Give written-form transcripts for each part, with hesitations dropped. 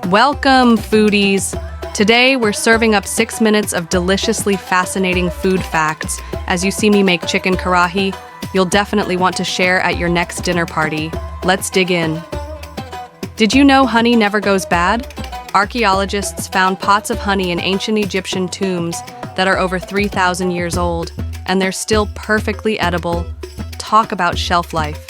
Welcome, foodies! Today, we're serving up 6 minutes of deliciously fascinating food facts. As you see me make chicken karahi, you'll definitely want to share at your next dinner party. Let's dig in. Did you know honey never goes bad? Archaeologists found pots of honey in ancient Egyptian tombs that are over 3,000 years old, and they're still perfectly edible. Talk about shelf life.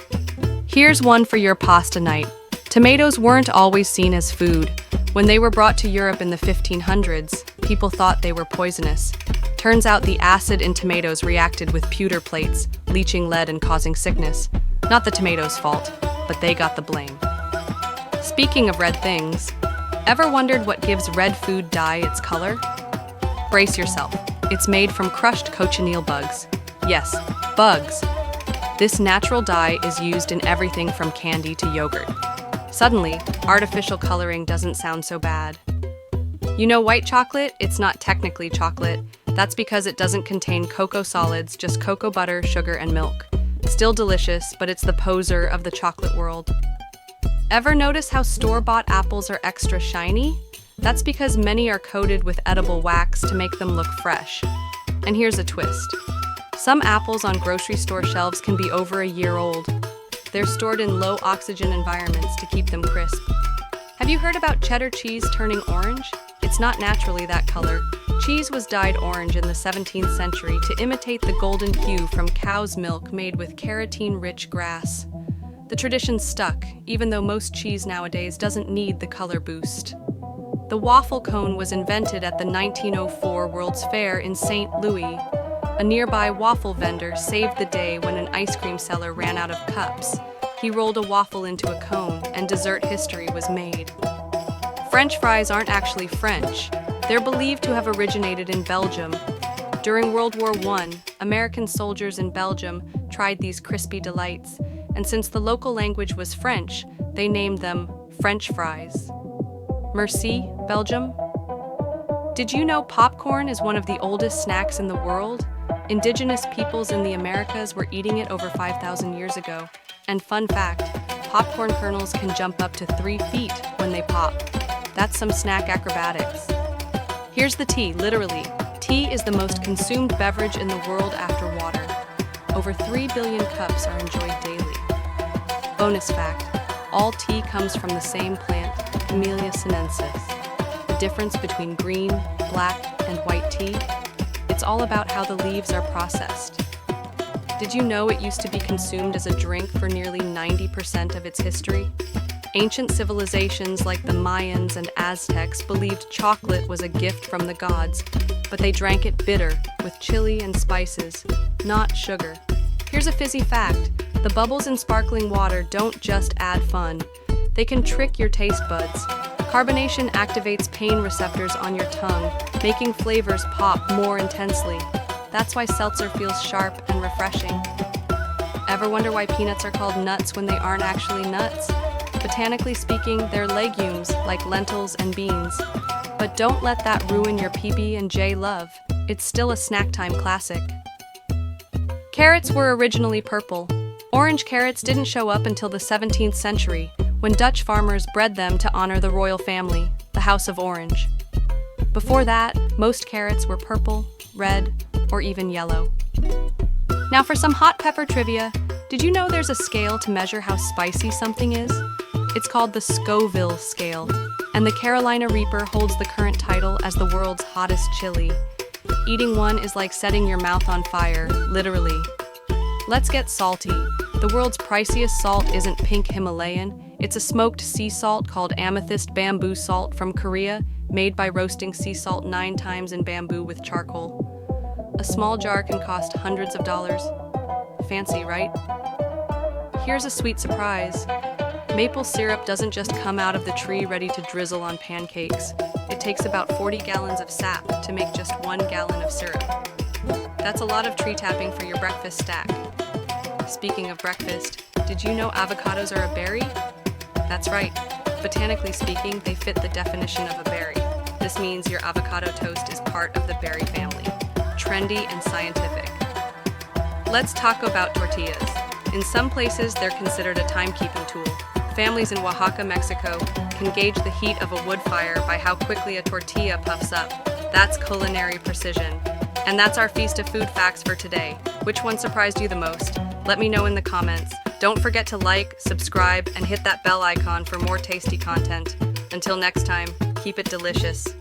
Here's one for your pasta night. Tomatoes weren't always seen as food. When they were brought to Europe in the 1500s, people thought they were poisonous. Turns out the acid in tomatoes reacted with pewter plates, leaching lead and causing sickness. Not the tomatoes' fault, but they got the blame. Speaking of red things, ever wondered what gives red food dye its color? Brace yourself. It's made from crushed cochineal bugs. Yes, bugs. This natural dye is used in everything from candy to yogurt. Suddenly, artificial coloring doesn't sound so bad. You know white chocolate? It's not technically chocolate. That's because it doesn't contain cocoa solids, just cocoa butter, sugar, and milk. Still delicious, but it's the poser of the chocolate world. Ever notice how store-bought apples are extra shiny? That's because many are coated with edible wax to make them look fresh. And here's a twist. Some apples on grocery store shelves can be over a year old. They're stored in low-oxygen environments to keep them crisp. Have you heard about cheddar cheese turning orange? It's not naturally that color. Cheese was dyed orange in the 17th century to imitate the golden hue from cow's milk made with keratin-rich grass. The tradition stuck, even though most cheese nowadays doesn't need the color boost. The waffle cone was invented at the 1904 World's Fair in St. Louis. A nearby waffle vendor saved the day when an ice cream seller ran out of cups. He rolled a waffle into a cone, and dessert history was made. French fries aren't actually French. They're believed to have originated in Belgium. During World War I, American soldiers in Belgium tried these crispy delights, and since the local language was French, they named them French fries. Merci, Belgium. Did you know popcorn is one of the oldest snacks in the world? Indigenous peoples in the Americas were eating it over 5,000 years ago. And fun fact, popcorn kernels can jump up to 3 feet when they pop. That's some snack acrobatics. Here's the tea, literally. Tea is the most consumed beverage in the world after water. Over 3 billion cups are enjoyed daily. Bonus fact, all tea comes from the same plant, Camellia sinensis. The difference between green, black, and white tea? It's all about how the leaves are processed. Did you know it used to be consumed as a drink for nearly 90% of its history? Ancient civilizations like the Mayans and Aztecs believed chocolate was a gift from the gods, but they drank it bitter, with chili and spices, not sugar. Here's a fizzy fact. The bubbles in sparkling water don't just add fun. They can trick your taste buds. Carbonation activates pain receptors on your tongue, making flavors pop more intensely. That's why seltzer feels sharp and refreshing. Ever wonder why peanuts are called nuts when they aren't actually nuts? Botanically speaking, they're legumes like lentils and beans. But don't let that ruin your PB&J love. It's still a snack time classic. Carrots were originally purple. Orange carrots didn't show up until the 17th century, when Dutch farmers bred them to honor the royal family, the House of Orange. Before that, most carrots were purple, red, or even yellow. Now for some hot pepper trivia, did you know there's a scale to measure how spicy something is? It's called the Scoville scale, and the Carolina Reaper holds the current title as the world's hottest chili. Eating one is like setting your mouth on fire, literally. Let's get salty. The world's priciest salt isn't pink Himalayan. It's a smoked sea salt called amethyst bamboo salt from Korea, made by roasting sea salt 9 times in bamboo with charcoal. A small jar can cost hundreds of dollars. Fancy, right? Here's a sweet surprise. Maple syrup doesn't just come out of the tree ready to drizzle on pancakes. It takes about 40 gallons of sap to make just 1 gallon of syrup. That's a lot of tree tapping for your breakfast stack. Speaking of breakfast, did you know avocados are a berry? That's right. Botanically speaking, they fit the definition of a berry. This means your avocado toast is part of the berry family. Trendy and scientific. Let's talk about tortillas. In some places, they're considered a timekeeping tool. Families in Oaxaca, Mexico, can gauge the heat of a wood fire by how quickly a tortilla puffs up. That's culinary precision. And that's our feast of food facts for today. Which one surprised you the most? Let me know in the comments. Don't forget to like, subscribe, and hit that bell icon for more tasty content. Until next time, keep it delicious.